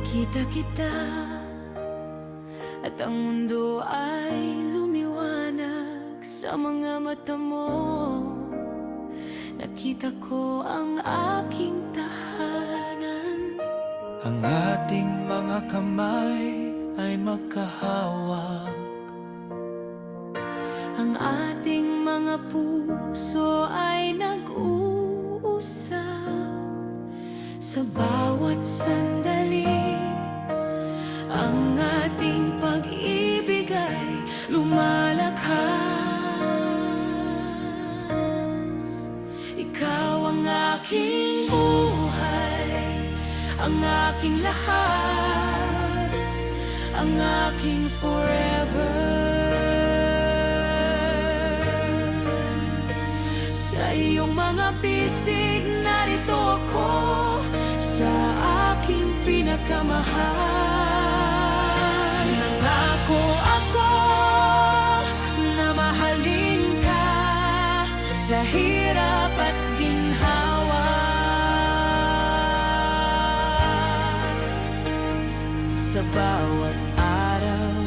Nakita kita at ang mundo ay lumiwanag sa mga mata mo. Nakita ko ang aking tahanan. Ang ating mga kamay ay magkahawak. Ang ating mga puso ay nag-uusap. Sa bawat sandali, ang ating pag-ibig ay lumalakas. Ikaw ang aking buhay, ang aking lahat, ang aking forever. Sa iyong mga bisig, narito ako, sa aking pinakamahal. Nangako ako na mahalin ka sa hirap at ginhawa. Sa bawat araw,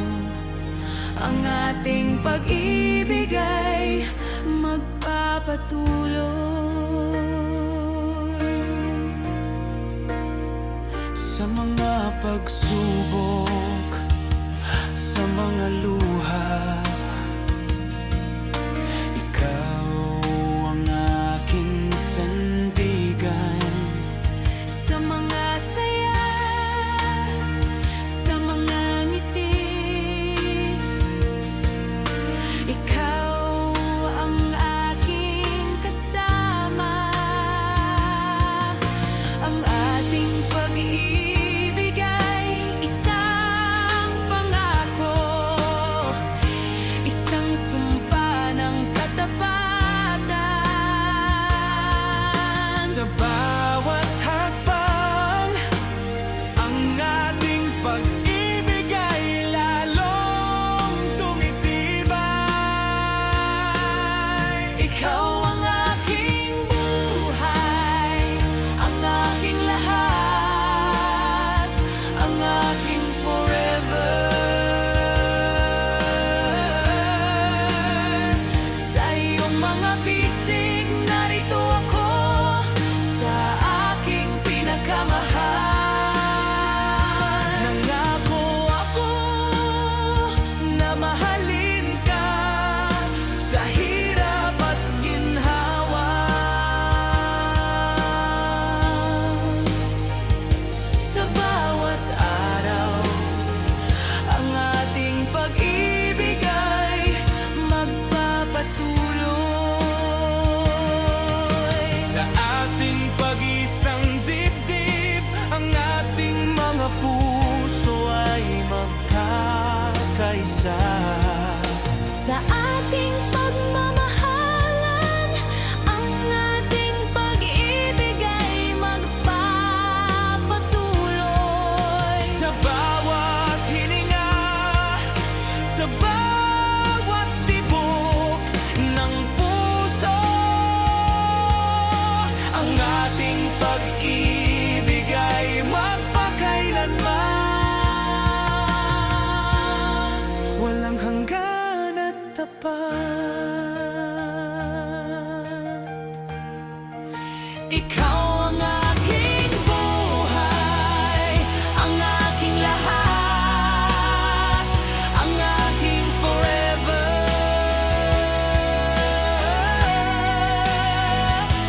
ang ating pag-ibig ay magpapatuloy. Sa mga pagsubok, sa mga luha, ikaw ang aking sandigan. Sa mga saya, sa mga ngiti, ikaw ang aking kasama. Ang ating pag-ibig ay isang pangako, isang sumpa ng katapatan. Sa bawat hakbang, ang ating pag-ibig ay lalong tumitibay. Ikaw ang aking buhay, ang aking lahat, ang aking forever. Sa iyong mga bisig, narito ako, sa aking pinakamahal. Nangako ako na mahalin ka sa hirap at ginhawa. Sa bawat araw, ang ating pag-ibig ay magpapatuloy. Sa ating pag-isang dibdib, ang ating mga puso ay magkakaisa. Sa ating pagmamahalan, ang ating pag-ibig ay magpapatuloy. Sa bawat hininga, sa bawat tibok ng puso, ang ating pag-ibig ay magpakailanman. Walang hanggan at tapat. Ikaw ang aking buhay, ang aking lahat, ang aking forever.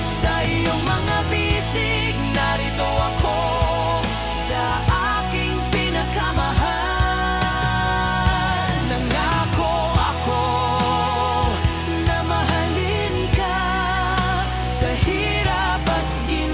Sa iyong mga bisig, narito ako, sa aking pinakamahal. Nangako ako na mahalin ka sa hirap at ginhawa.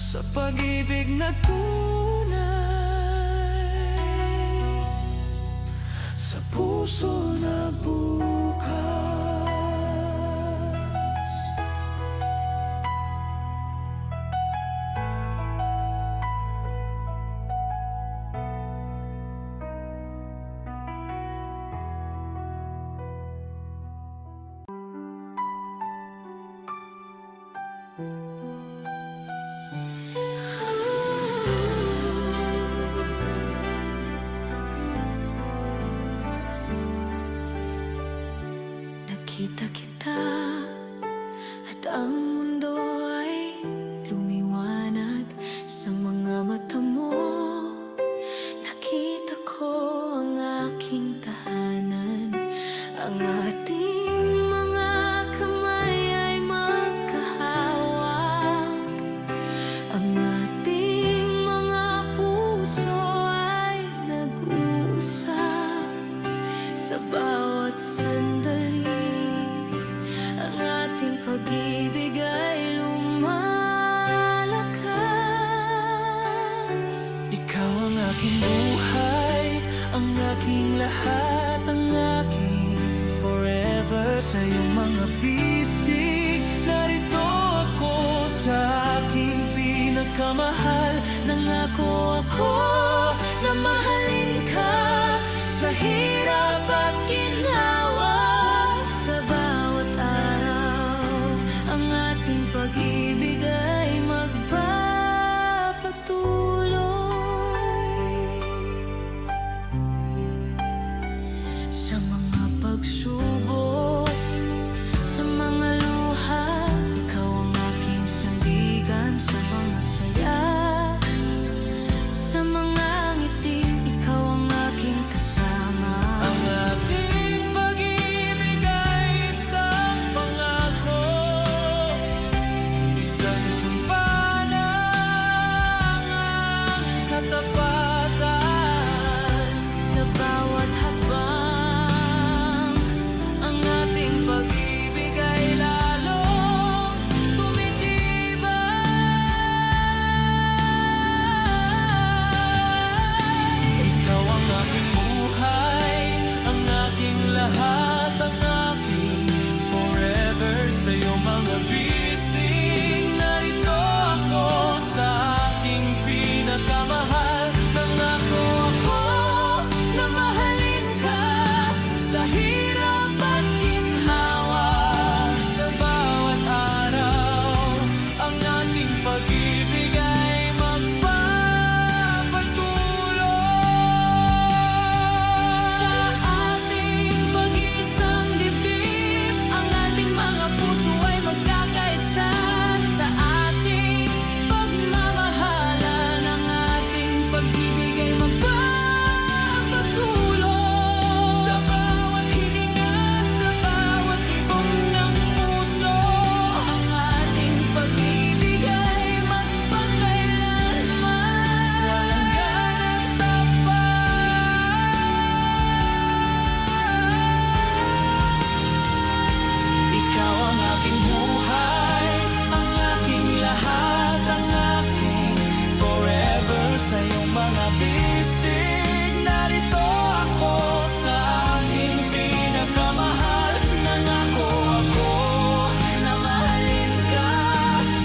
sa pag-ibig na tunay, sa puso na bukas. Nakita kita at ang mundo ay lumiwanag sa mga mata mo. Nakita ko ang aking tahanan, ang ating mga kamay ay magkahawak, ang ating mga puso ay nag-uusap. Sa bawat sandali ang ating pag-ibig ay lumalakas. Ikaw ang aking buhay, ang aking lahat, ang aking forever. Sa iyong mga bisig, narito ako sa aking pinakamahal. Nangako ako na mahalin ka sa hirap at ginhawa. Sa bawat araw ang ating pag-ibig ay magpapatuloy. Sa mga pagsubok, sa mga luha, ikaw ang aking sandigan. Sa mga saya, sa mga ngiti, ikaw ang aking kasama. Ang ating pag-ibig ay isang pangako, isang simpanan, ang katapatan. Sa bawat hakbang, ang ating pag-ibig ay lalong tumitibay. Ikaw ang aking buhay, ang aking lahat, ang aking forever. Sa iyong mga bisig, narito ako sa aking pinakamahal. Nangako ako Na mahalin ka sa hirap at ginhawa. sa bawat araw, ang ating pag-ibig ay magpapatuloy. Sa ating pag-isang dibdib, ang ating mga puso ay magkakaisa. Sa ating pagmamahalan, ang ating pag-ibig ay magpapatuloy. Sa bawat hininga, sa bawat ibong ng puso, Ang ating pag-ibig ay magpakailanman. walang ganang tapat. Ikaw ang aking buhay, ang aking lahat, ang aking forever. Sa iyong mga bisig, narito ako sa aking pinakamahal. Nangako ako Na mahalin ka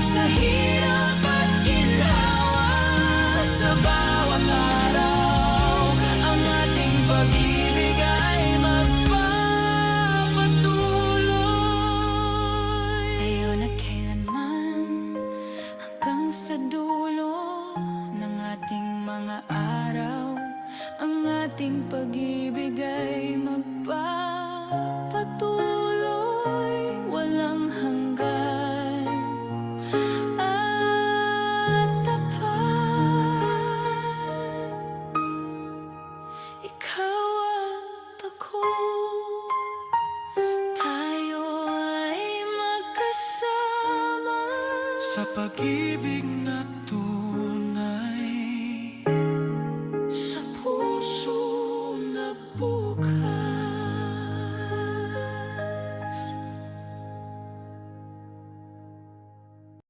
sa hirap at ginhawa. sa bawat araw, ang ating pag-ibig ay magpapatuloy. Ngayon at kailanman, hanggang sa dulo ng ating mga araw, ang ating pag-ibig ay magpapatuloy. Walang hanggan at tapat. Ikaw at ako, tayo ay magkasama. Sa pag-ibig na tunay,